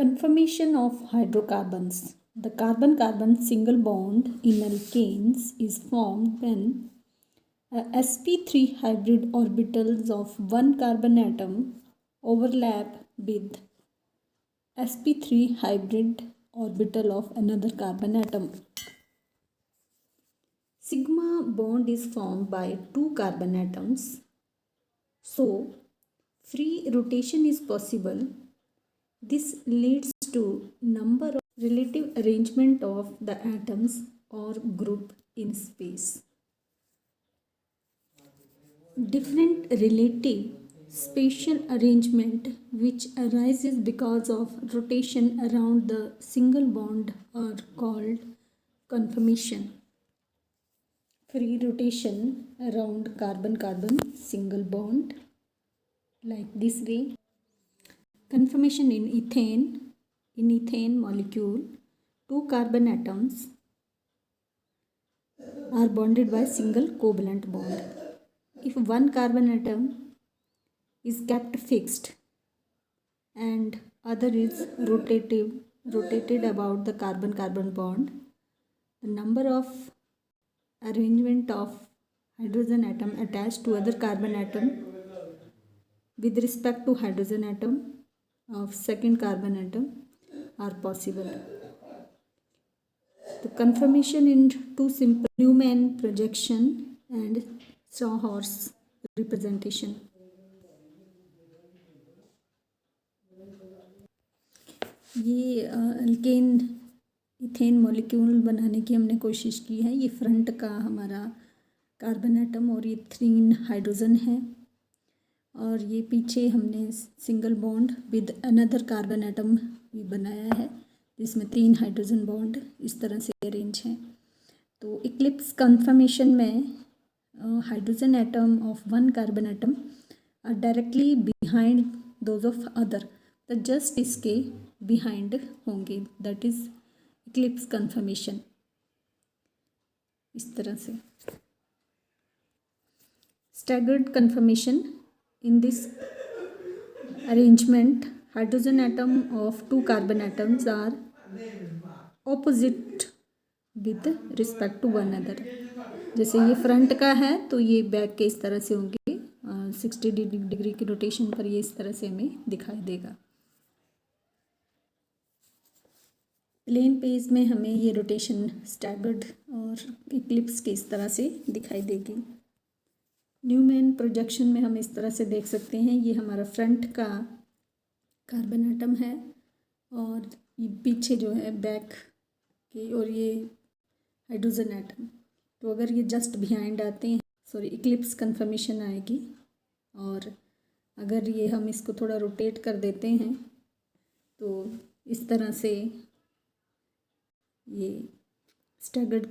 Conformation of hydrocarbons. The carbon-carbon single bond in alkanes is formed when sp3 hybrid orbitals of one carbon atom overlap with sp3 hybrid orbital of another carbon atom. Sigma bond is formed by two carbon atoms, so free rotation is possible. This leads to number of relative arrangement of the atoms or group in space. Different relative spatial arrangement which arises because of rotation around the single bond are called conformation. Free rotation around carbon-carbon single bond like this way. Conformation in ethane molecule, two carbon atoms are bonded by single covalent bond. If one carbon atom is kept fixed and other is rotated about the carbon-carbon bond, the number of arrangement of hydrogen atom attached to other carbon atom with respect to hydrogen atom of second carbon atom are possible. The conformation in two simple Newman projection and Strawhorse representation. ये alkane ethane molecule बनाने की हमने कोशिश की है। ये front का हमारा कार्बन एटम और ये 3 हाइड्रोजन है और ये पीछे हमने single bond with another carbon atom भी बनाया है जिसमें 3 हाइड्रोजन बॉन्ड इस तरह से अरेंज हैं। तो इक्लिप्स कन्फर्मेशन में hydrogen atom of one carbon atom are directly behind those of other, तो जस्ट इसके बिहाइंड होंगे, दैट इज इक्लिप्स कन्फर्मेशन। इस तरह से staggered conformation. In this arrangement, hydrogen atom of two carbon atoms are opposite with respect to one another. जैसे ये front का है तो ये बैक के इस तरह से होंगे, 60 डिग्री की रोटेशन पर ये इस तरह से हमें दिखाई देगा। प्लेन पेज में हमें ये रोटेशन स्टैगर्ड और इक्लिप्स के इस तरह से दिखाई देगी। न्यूमैन प्रोजेक्शन में हम इस तरह से देख सकते हैं, ये हमारा फ्रंट का कार्बन एटम है और ये पीछे जो है बैक के और ये हाइड्रोजन एटम। तो अगर ये जस्ट बिहाइंड आते हैं, इक्लिप्स कन्फर्मेशन आएगी। और अगर ये हम इसको थोड़ा रोटेट कर देते हैं तो इस तरह से ये स्टैगर्ड